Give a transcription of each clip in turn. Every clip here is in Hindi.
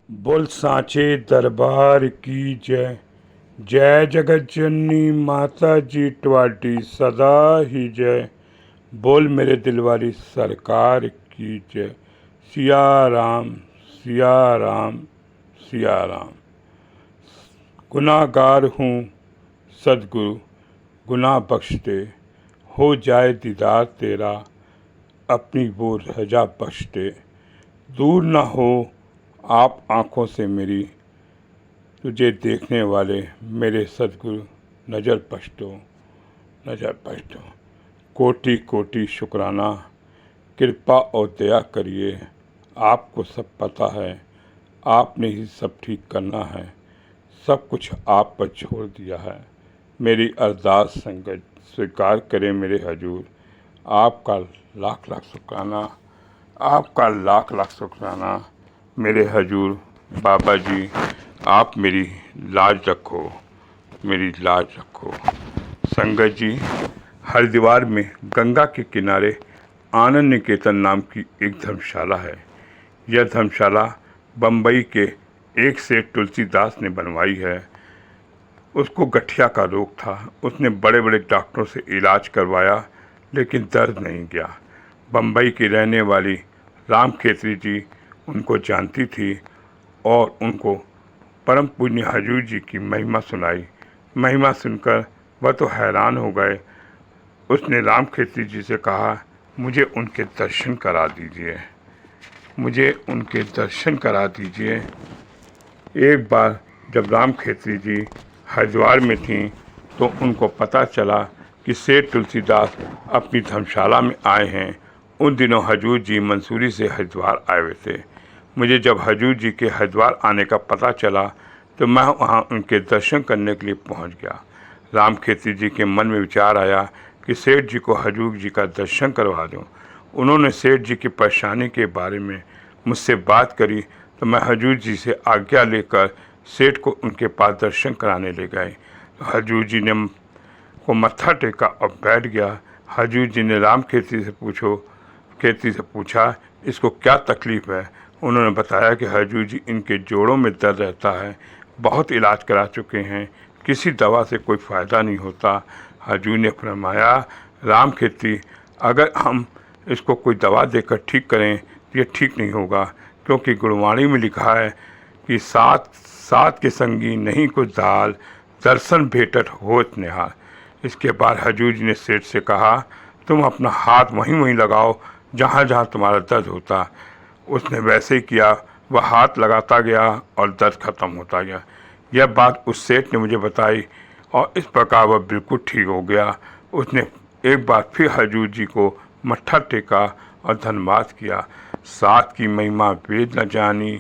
बोल सांचे दरबार की जय। जय जगत जननी माता जी ट्वाटी सदा ही जय। बोल मेरे दिल वाली सरकार की जय। सिया राम सिया राम सिया राम। गुनाहगार हूँ सदगुरु गुनाह बख्श दे, हो जाए दीदार तेरा अपनी वो रजा बख्श दे। दूर न हो आप आँखों से मेरी, तुझे देखने वाले मेरे सदगुरु नज़र बख्शो नज़र बख्शो। कोटि कोटि शुक्राना, कृपा और दया करिए। आपको सब पता है, आपने ही सब ठीक करना है। सब कुछ आप पर छोड़ दिया है। मेरी अरदास संगत स्वीकार करें मेरे हजूर। आपका लाख लाख शुक्राना, आपका लाख लाख शुक्राना मेरे हजूर। बाबा जी आप मेरी लाज रखो, मेरी लाज रखो। संगत जी, हरिद्वार में गंगा के किनारे आनंद निकेतन नाम की एक धर्मशाला है। यह धर्मशाला बम्बई के एक सेठ तुलसीदास ने बनवाई है। उसको गठिया का रोग था। उसने बड़े बड़े डॉक्टरों से इलाज करवाया लेकिन दर्द नहीं गया। बम्बई की रहने वाली राम खेतरी जी उनको जानती थी और उनको परम पूज्य हजूर जी की महिमा सुनाई। महिमा सुनकर वह तो हैरान हो गए। उसने राम खेतरी जी से कहा, मुझे उनके दर्शन करा दीजिए, मुझे उनके दर्शन करा दीजिए। एक बार जब राम खेतरी जी हरिद्वार में थीं तो उनको पता चला कि सेठ तुलसीदास अपनी धर्मशाला में आए हैं। उन दिनों हजूर जी मंसूरी से हरिद्वार आए हुए थे। मुझे जब हजूर जी के हरिद्वार आने का पता चला तो मैं वहाँ उनके दर्शन करने के लिए पहुँच गया। राम खेतरी जी के मन में विचार आया कि सेठ जी को हजूर जी का दर्शन करवा दूँ। उन्होंने सेठ जी की परेशानी के बारे में मुझसे बात करी तो मैं हजूर जी से आज्ञा लेकर सेठ को उनके पास दर्शन कराने ले गए। तो हजूर जी ने को मत्था टेका और बैठ गया। हजूर जी ने राम खेतरी से पूछा इसको क्या तकलीफ़ है। उन्होंने बताया कि हजूर जी इनके जोड़ों में दर्द रहता है, बहुत इलाज करा चुके हैं, किसी दवा से कोई फ़ायदा नहीं होता। हजूर ने फरमाया, राम खेतरी अगर हम इसको कोई दवा देकर ठीक करें तो ये ठीक नहीं होगा, क्योंकि गुरबाणी में लिखा है कि सात सात के संगी नहीं कुछ दाल, दर्शन भेटत होत निहाल। इसके बाद हजूर जी ने सेठ से कहा, तुम अपना हाथ वहीं वहीं लगाओ जहाँ जहाँ तुम्हारा दर्द होता। उसने वैसे ही किया। वह हाथ लगाता गया और दर्द खत्म होता गया। यह बात उस सेठ ने मुझे बताई और इस प्रकार वह बिल्कुल ठीक हो गया। उसने एक बार फिर हजूर जी को मत्था टेका और धन्यवाद किया। सात की महिमा वेद न जानी,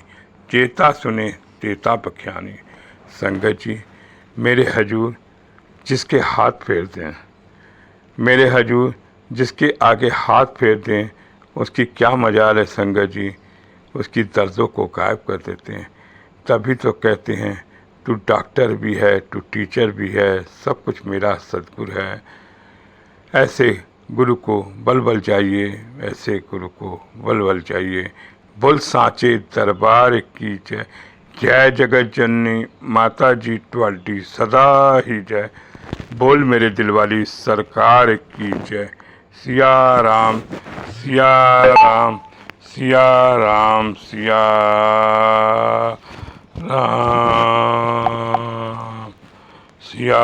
चेता सुने तेता बख्यानी। संगत जी, मेरे हजूर जिसके हाथ फेर दें, मेरे हजूर जिसके आगे हाथ फेर दें उसकी क्या मजाल है। संगत जी उसकी दर्दों को गायब कर देते हैं। तभी तो कहते हैं तू डॉक्टर भी है, तू टीचर भी है, सब कुछ मेरा सदगुरु है। ऐसे गुरु को बल बल जाइए, ऐसे गुरु को बल बल जाइए। बोल सांचे दरबार की जय। जय जगत जननी माता जी ट्वाटी सदा ही जय। बोल मेरे दिल वाली सरकार की जय। सिया राम सिया राम सिया राम सिया राम सिया